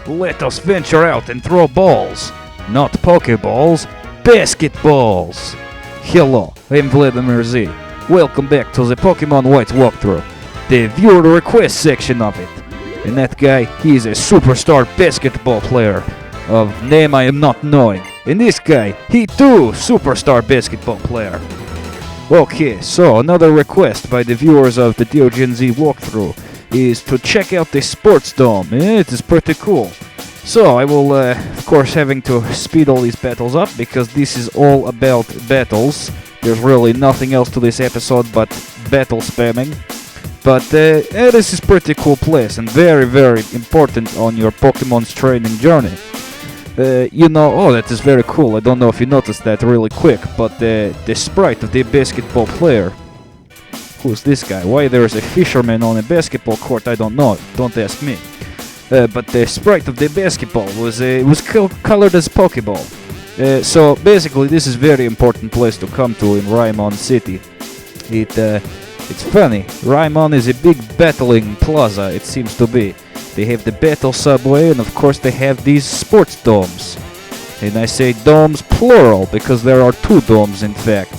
let us venture out and throw balls. Not Pokeballs, basketballs. Hello, I'm Vladimir Z. Welcome back to the Pokemon White walkthrough, the viewer request section of it. And that guy, he is a superstar basketball player of name I am not knowing. And this guy, he too, superstar basketball player. Okay, so another request by the viewers of the DeoGenZ walkthrough is to check out the sports dome. It is pretty cool. So I will, of course, having to speed all these battles up because this is all about battles. There's really nothing else to this episode but battle spamming. But this is pretty cool place and very, very important on your Pokemon's training journey. Oh, that is very cool. I don't know if you noticed that really quick, but the sprite of the basketball player. Who's this guy? Why there is a fisherman on a basketball court? I don't know. Don't ask me. But the sprite of the basketball was colored as Pokeball. So basically, this is very important place to come to in Raimon City. It's funny. Raimon is a big battling plaza. It seems to be. They have the battle subway, and of course they have these sports domes. And I say domes plural, because there are two domes in fact.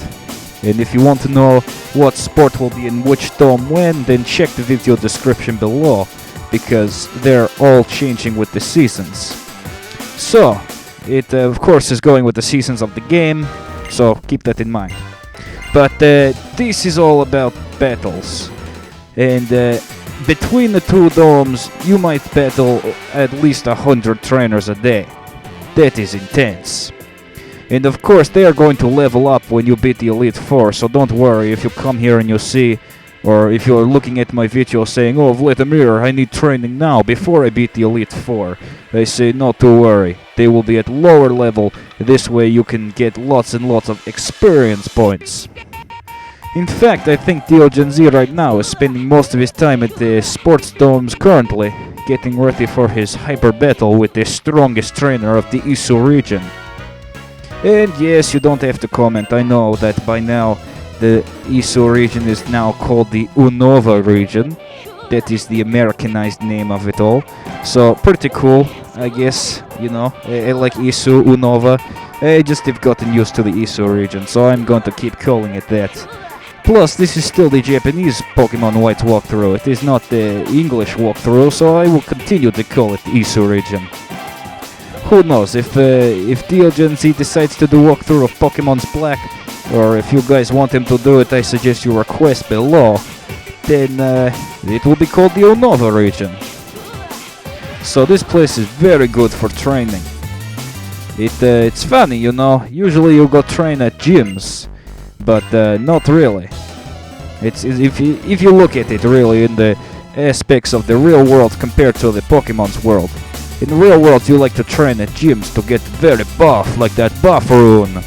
And if you want to know what sport will be in which dome when, then check the video description below, because they're all changing with the seasons. So, it of course is going with the seasons of the game, so keep that in mind. But this is all about battles. And between the two domes, you might battle at least 100 trainers a day. That is intense. And of course, they are going to level up when you beat the Elite Four, so don't worry if you come here and you see, or if you're looking at my video saying, oh, Vladimir, I need training now before I beat the Elite Four. I say, not to worry, they will be at lower level, this way you can get lots and lots of experience points. In fact, I think DeoGenZ right now is spending most of his time at the sports domes currently, getting ready for his hyper battle with the strongest trainer of the Isu region. And yes, you don't have to comment, I know that by now the Isu region is now called the Unova region. That is the Americanized name of it all. So, pretty cool, I guess, I like Isu, Unova. I just have gotten used to the Isu region, so I'm going to keep calling it that. Plus, this is still the Japanese Pokemon White walkthrough, it is not the English walkthrough, so I will continue to call it the Isu region. Who knows, if DeoGenZ decides to do walkthrough of Pokemon's Black, or if you guys want him to do it, I suggest you request below, then it will be called the Unova region. So this place is very good for training. It's funny, usually you go train at gyms. But not really. It's if you look at it really in the aspects of the real world compared to the Pokemon's world. In the real world you like to train at gyms to get very buff, like that Buffaroon,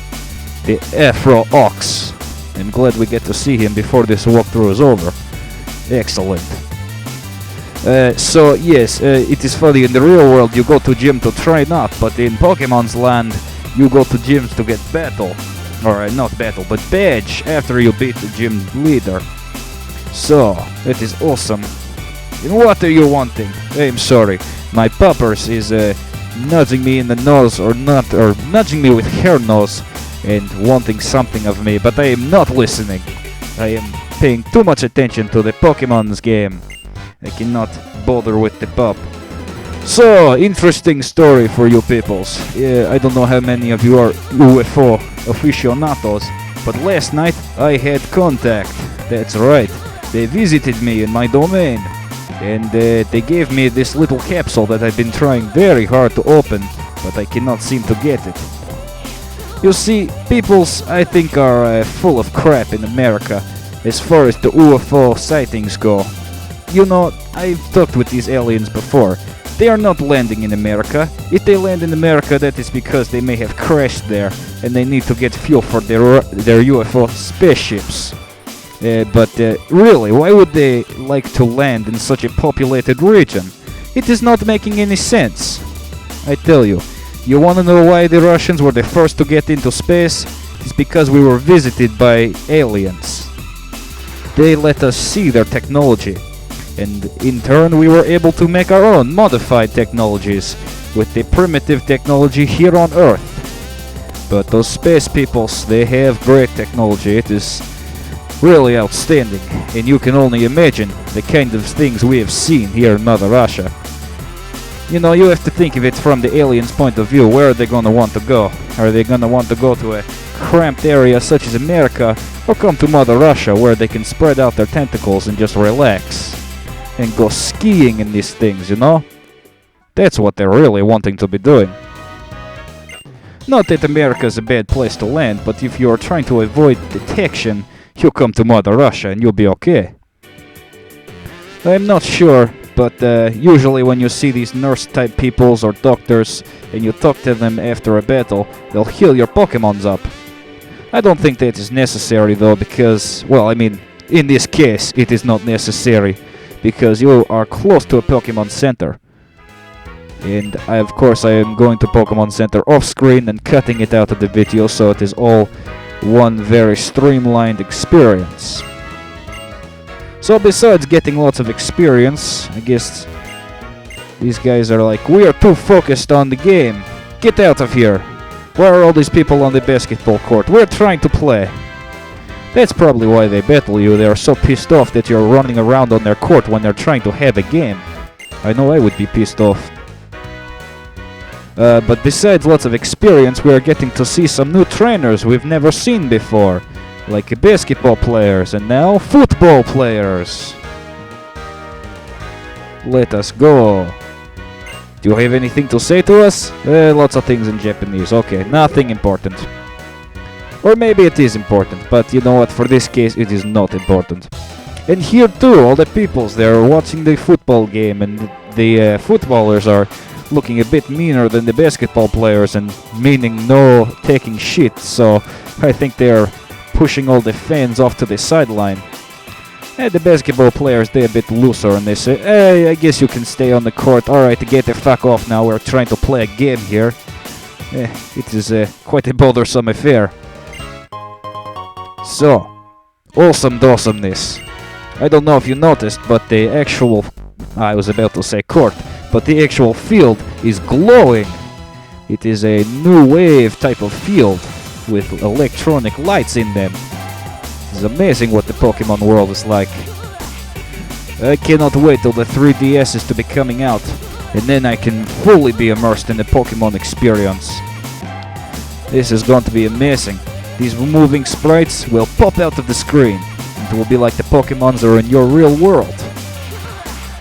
the Afro Ox. I'm glad we get to see him before this walkthrough is over. Excellent. So yes, it is funny, in the real world you go to gym to train up, but in Pokemon's land you go to gyms to get battle. Or not battle, but badge after you beat the gym leader. So, that is awesome. And what are you wanting? I'm sorry, my puppers is nudging me in the nose or nudging me with her nose and wanting something of me, but I am not listening. I am paying too much attention to the Pokemon's game. I cannot bother with the pup. So, interesting story for you peoples. I don't know how many of you are UFO aficionados, but last night I had contact. That's right, they visited me in my domain, and they gave me this little capsule that I've been trying very hard to open, but I cannot seem to get it. You see, peoples, I think, are full of crap in America as far as the UFO sightings go. I've talked with these aliens before. They are not landing in America. If they land in America, that is because they may have crashed there and they need to get fuel for their UFO spaceships. But really, why would they like to land in such a populated region? It is not making any sense. I tell you. You wanna know why the Russians were the first to get into space? It's because we were visited by aliens. They let us see their technology. And in turn we were able to make our own modified technologies with the primitive technology here on Earth. But those space peoples, they have great technology. It is really outstanding, and you can only imagine the kind of things we have seen here in Mother Russia. You know, you have to think of it from the aliens' point of view. Where are they gonna want to go? Are they gonna want to go to a cramped area such as America, or come to Mother Russia where they can spread out their tentacles and just relax and go skiing in these things, you know? That's what they're really wanting to be doing. Not that America is a bad place to land, but if you're trying to avoid detection, you come to Mother Russia and you'll be okay. I'm not sure, but usually when you see these nurse-type peoples or doctors and you talk to them after a battle, they'll heal your Pokemons up. I don't think that is necessary though, because, well, I mean, in this case it is not necessary, because you are close to a Pokemon Center. And of course I am going to Pokemon Center off screen and cutting it out of the video, so it is all one very streamlined experience. So besides getting lots of experience, I guess these guys are like, we are too focused on the game. Get out of here. Why are all these people on the basketball court? We're trying to play. That's probably why they battle you. They are so pissed off that you're running around on their court when they're trying to have a game. I know I would be pissed off. But besides lots of experience, we are getting to see some new trainers we've never seen before. Like basketball players, and now football players. Let us go. Do you have anything to say to us? Lots of things in Japanese. Okay, nothing important. Or maybe it is important, but you know what, for this case it is not important. And here too, all the peoples, they're watching the football game, and the footballers are looking a bit meaner than the basketball players, and meaning no taking shit, so I think they're pushing all the fans off to the sideline. And the basketball players, they're a bit looser, and they say, hey, I guess you can stay on the court. Alright, get the fuck off now, we're trying to play a game here. It is quite a bothersome affair. So, awesomeness. I don't know if you noticed, but the actual, I was about to say court, but the actual field is glowing. It is a new wave type of field with electronic lights in them. It's amazing what the Pokemon world is like. I cannot wait till the 3DS is to be coming out, and then I can fully be immersed in the Pokemon experience. This is going to be amazing. These moving sprites will pop out of the screen, and it will be like the Pokemons are in your real world.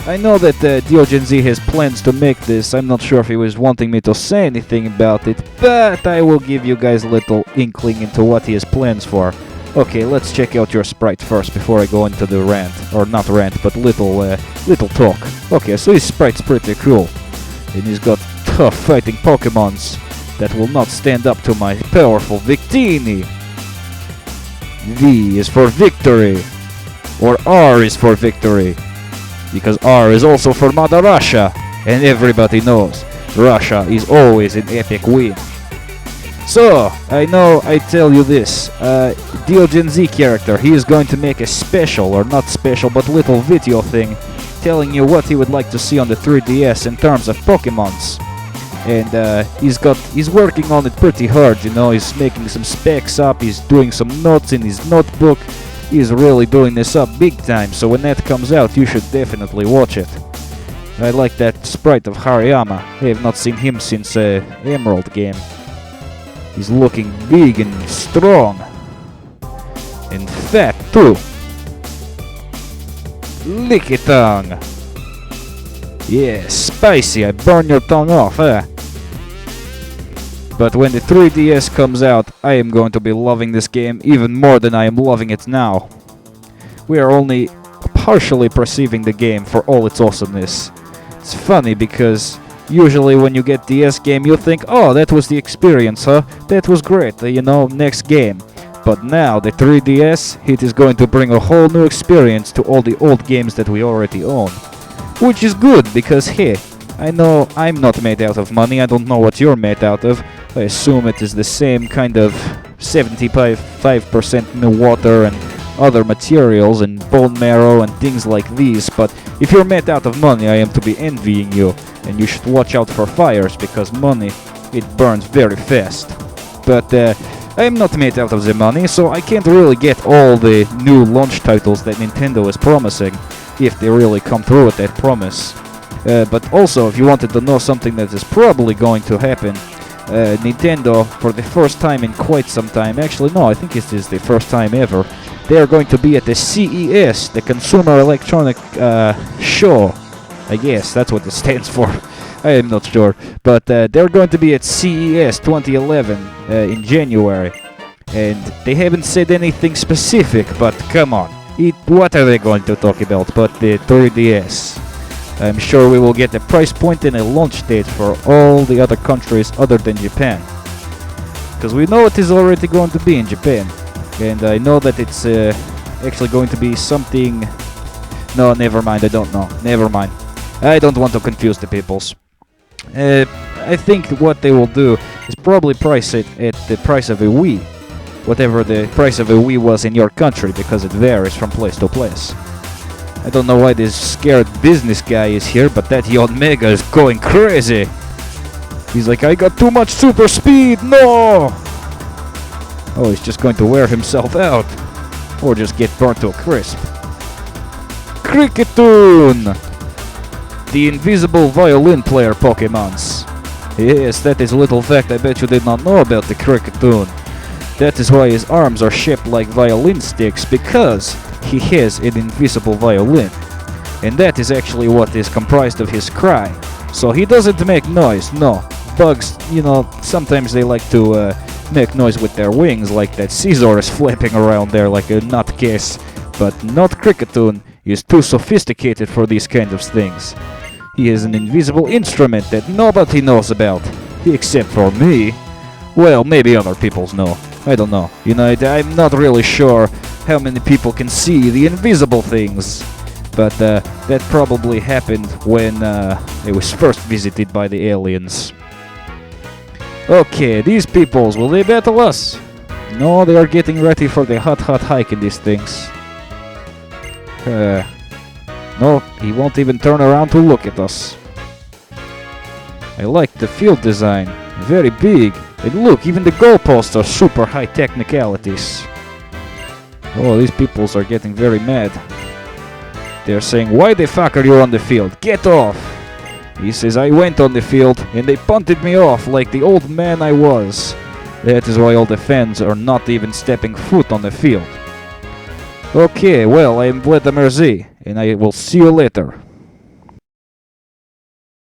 I know that DeoGenZ has plans to make this. I'm not sure if he was wanting me to say anything about it, but I will give you guys a little inkling into what he has plans for. Okay, let's check out your sprite first before I go into the rant. Or not rant, but little talk. Okay, so his sprite's pretty cool. And he's got tough fighting Pokemons that will not stand up to my powerful Victini. V is for victory. Or R is for victory. Because R is also for Mother Russia, and everybody knows Russia is always an epic win. So, I know I tell you this, DeoGenZ character, he is going to make a special, or not special, but little video thing, telling you what he would like to see on the 3DS in terms of Pokemons. And he's working on it pretty hard, you know, he's making some specs up, he's doing some notes in his notebook. He's really doing this up big time, so when that comes out, you should definitely watch it. I like that sprite of Hariyama. I have not seen him since Emerald game. He's looking big and strong. And fat, too. Licky tongue. Yeah, spicy, I burn your tongue off, eh? But when the 3DS comes out, I am going to be loving this game even more than I am loving it now. We are only partially perceiving the game for all its awesomeness. It's funny because usually when you get DS game you think, oh, that was the experience, huh? That was great, you know, next game. But now the 3DS, it is going to bring a whole new experience to all the old games that we already own. Which is good because, hey, I know I'm not made out of money, I don't know what you're made out of. I assume it is the same kind of 75% water and other materials and bone marrow and things like these, but if you're made out of money, I am to be envying you, and you should watch out for fires, because money, it burns very fast. But I am not made out of the money, so I can't really get all the new launch titles that Nintendo is promising, if they really come through with that promise. But also, if you wanted to know something that is probably going to happen, Nintendo, for the first time in quite some time, actually no, I think it is the first time ever, they are going to be at the CES, the Consumer Electronic Show. I guess that's what it stands for. I am not sure. But they're going to be at CES 2011 in January. And they haven't said anything specific, but come on. What are they going to talk about but the 3DS? I'm sure we will get a price point and a launch date for all the other countries other than Japan. Because we know it is already going to be in Japan. And I know that it's actually going to be something... No, never mind, I don't know. Never mind. I don't want to confuse the peoples. I think what they will do is probably price it at the price of a Wii. Whatever the price of a Wii was in your country, because it varies from place to place. I don't know why this scared business guy is here, but that Yon Mega is going crazy. He's like, I got too much super speed, no! Oh, he's just going to wear himself out. Or just get burnt to a crisp. Cricketoon! The invisible violin player Pokemons. Yes, that is a little fact I bet you did not know about the Cricketoon. That is why his arms are shaped like violin sticks, because he has an invisible violin. And that is actually what is comprised of his cry. So he doesn't make noise, no. Bugs, you know, sometimes they like to make noise with their wings, like that Caesar is flapping around there like a nutcase. But not Cricketoon. He is too sophisticated for these kind of things. He is an invisible instrument that nobody knows about, except for me. Well, maybe other peoples know. I don't know. You know, I'm not really sure how many people can see the invisible things. But that probably happened when it was first visited by the aliens. Okay, these peoples, will they battle us? No, they are getting ready for the hot hike in these things. No, he won't even turn around to look at us. I like the field design. Very big. And look, even the goalposts are super high technicalities. Oh, these peoples are getting very mad. They're saying, why the fuck are you on the field? Get off! He says, I went on the field and they punted me off like the old man I was. That is why all the fans are not even stepping foot on the field. Okay, well, I am Vladimir Z, and I will see you later.